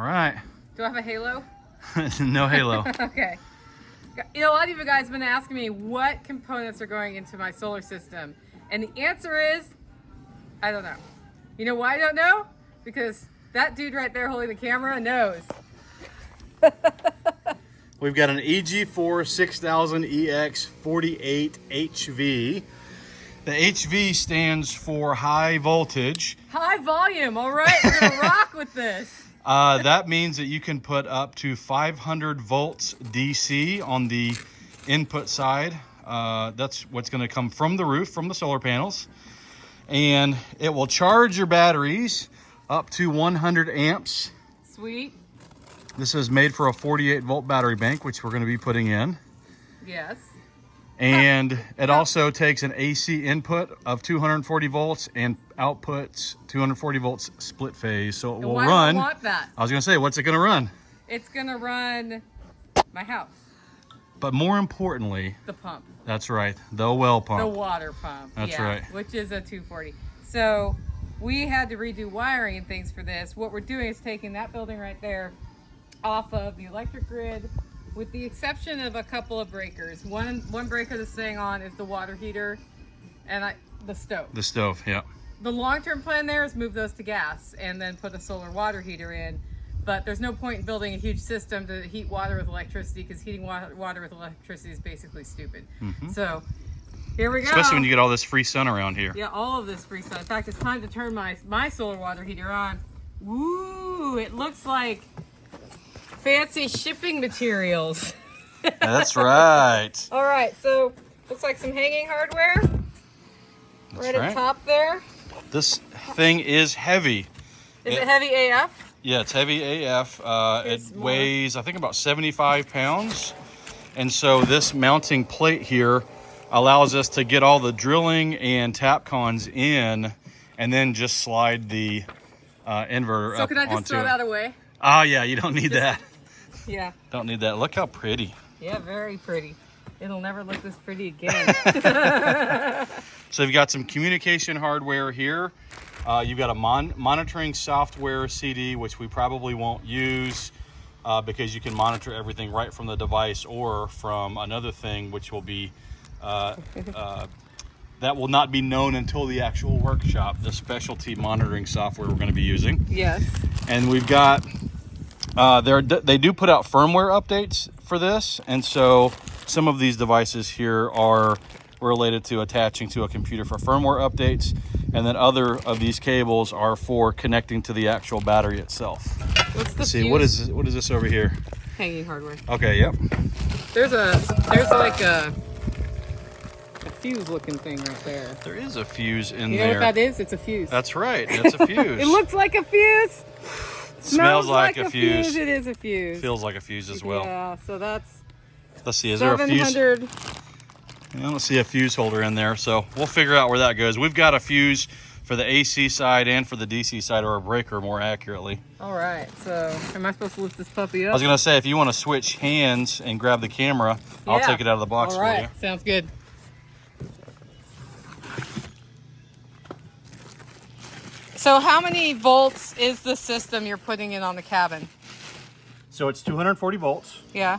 right. Do I have a halo? No halo. Okay. You know, a lot of you guys have been asking me what components are going into my solar system. And the answer is, I don't know. You know why I don't know? Because that dude right there holding the camera knows. We've got an EG4 6000EX 48HV. The HV stands for high voltage. High volume, all right, we're gonna rock with this. That means that you can put up to 500 volts DC on the input side. That's what's gonna come from the roof, from the solar panels. And it will charge your batteries up to 100 amps. Sweet. This is made for a 48 volt battery bank, which we're gonna be putting in. Yes. And it also takes an AC input of 240 volts and outputs 240 volts split phase. So it will why run. do I want that? I was gonna say, what's it gonna run? It's gonna run my house. But more importantly, The pump. that's right, the well The pump. water pump. That's yeah, right. Which is a 240. So we had to redo wiring and things for this. What we're doing is taking that building right there off of the electric grid, with the exception of a couple of breakers. One breaker that's staying on is the water heater and the stove. The stove, yeah. The long-term plan there is move those to gas and then put a solar water heater in. But there's no point in building a huge system to heat water with electricity, because heating water with electricity is basically stupid. So here we go. Especially when you get all this free sun around here. Yeah, all of this free sun. In fact, it's time to turn my solar water heater on. Woo! It looks like fancy shipping materials. That's right. All right, so looks like some hanging hardware. That's Right at top there. This thing is heavy. Is it heavy AF? Yeah, it's heavy AF. It It's more. weighs, I think, about 75 pounds. And so this mounting plate here allows us to get all the drilling and tap cons in, and then just slide the inverter So up can I just onto throw it. that away? Oh yeah, you don't need that. Yeah. Don't need that. Look how pretty. Yeah, very pretty. It'll never look this pretty again. So you've got some communication hardware here. You've got a monitoring software CD, which we probably won't use because you can monitor everything right from the device or from another thing, which will be that will not be known until the actual workshop, the specialty monitoring software we're going to be using. Yes. And we've got they do put out firmware updates for this, and so some of these devices here are related to attaching to a computer for firmware updates, and then other of these cables are for connecting to the actual battery itself. What's the Let's see, fuse? what is this over here? Hanging hardware. Okay, yep. There's like a fuse looking thing right there. There is a fuse in You know there. what that is? It's a fuse. That's right, it's a fuse. It looks like a fuse. Smells like a fuse. It is a fuse. Feels like a fuse as well. Yeah, so that's Let's see, is there a fuse? 700. I don't see a fuse holder in there, so we'll figure out where that goes. We've got a fuse for the AC side and for the DC side, or a breaker more accurately. All right, so am I supposed to lift this puppy I up? was gonna say, if you want to switch hands and grab the camera, I'll Yeah. take it out of the box All right, for you. sounds good. So how many volts is the system you're putting in on the cabin? So it's 240 volts. Yeah.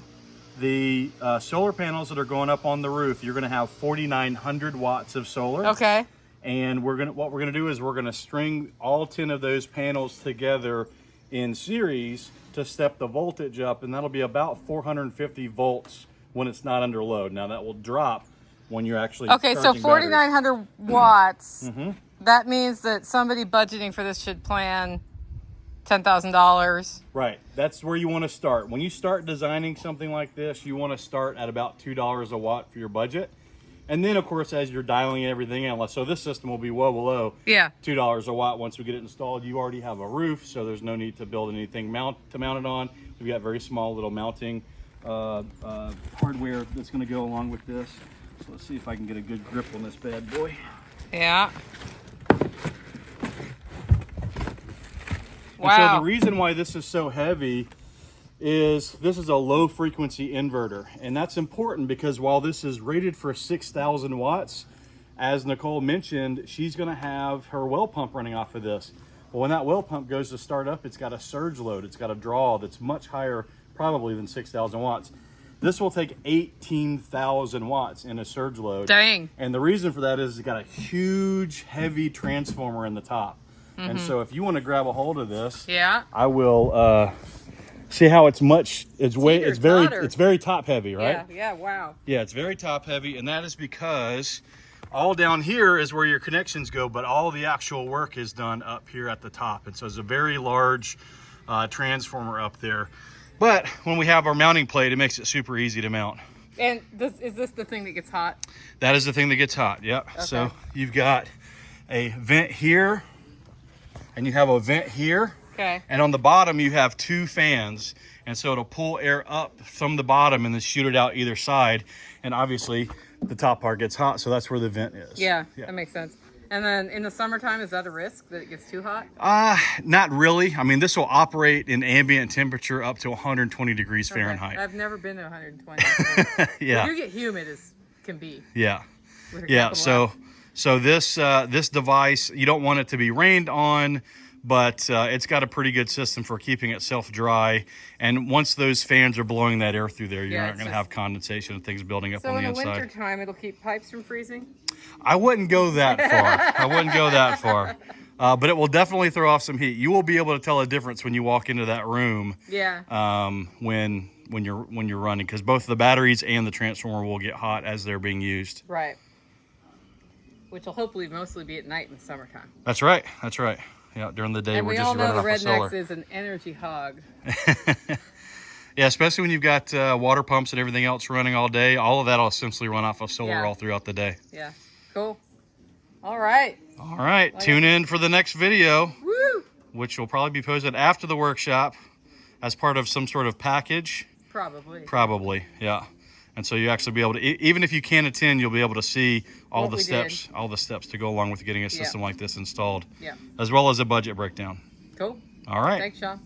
The solar panels that are going up on the roof, you're gonna have 4,900 watts of solar. Okay. And what we're gonna do is we're gonna string all 10 of those panels together in series to step the voltage up, and that'll be about 450 volts when it's not under load. Now that will drop when you're actually Okay, so charging 4,900 watts. Mm-hmm. That means that somebody budgeting for this should plan $10,000. Right, that's where you want to start. When you start designing something like this, you want to start at about $2 a watt for your budget. And then, of course, as you're dialing everything in, so this system will be well below $2 a watt once we get it installed. You already have a roof, so there's no need to build anything to mount it on. We've got very small little mounting hardware that's going to go along with this. So let's see if I can get a good grip on this bad boy. Yeah. And Wow. so the reason why this is so heavy is this is a low frequency inverter, and that's important because while this is rated for 6,000 watts, as Nicole mentioned, she's going to have her well pump running off of this. But when that well pump goes to start up, it's got a surge load. It's got a draw that's much higher probably than 6,000 watts. This will take 18,000 watts in a surge load. Dang. And the reason for that is it's got a huge, heavy transformer in the top. And so if you want to grab a hold of this, I will see how it's very top heavy, right? Yeah, wow. Yeah, it's very top heavy, and that is because all down here is where your connections go, but all the actual work is done up here at the top. And so it's a very large transformer up there. But when we have our mounting plate, it makes it super easy to mount. And is this the thing that gets hot? That is the thing that gets hot, yep. Okay. So you've got a vent here, and you have a vent here. Okay. And on the bottom, you have 2 fans. And so it'll pull air up from the bottom and then shoot it out either side. And obviously, the top part gets hot, so that's where the vent is. Yeah, that makes sense. And then in the summertime, is that a risk that it gets too hot? Not really. I mean, this will operate in ambient temperature up to 120 degrees Fahrenheit. I've never been to 120. Yeah. You get humid as can be. Yeah. Yeah. So this device, you don't want it to be rained on, but it's got a pretty good system for keeping itself dry. And once those fans are blowing that air through there, you're not going to have condensation and things building up on the inside. So in the winter time, it'll keep pipes from freezing? I wouldn't go that far. But it will definitely throw off some heat. You will be able to tell a difference when you walk into that room. Yeah. When you're running, because both the batteries and the transformer will get hot as they're being used. Right. Which will hopefully mostly be at night in the summertime. That's right. That's right. Yeah, during the day we're just running off of solar. And we all know the Rednex is an energy hog. Yeah, especially when you've got water pumps and everything else running all day. All of that will essentially run off of solar all throughout the day. Yeah, cool. All right. All right, tune in for the next video. Woo! Which will probably be posted after the workshop as part of some sort of package. Probably, yeah. And so you actually be able to, even if you can't attend, you'll be able to see all the steps to go along with getting a system like this installed. Yeah. As well as a budget breakdown. Cool. All right. Thanks, Sean.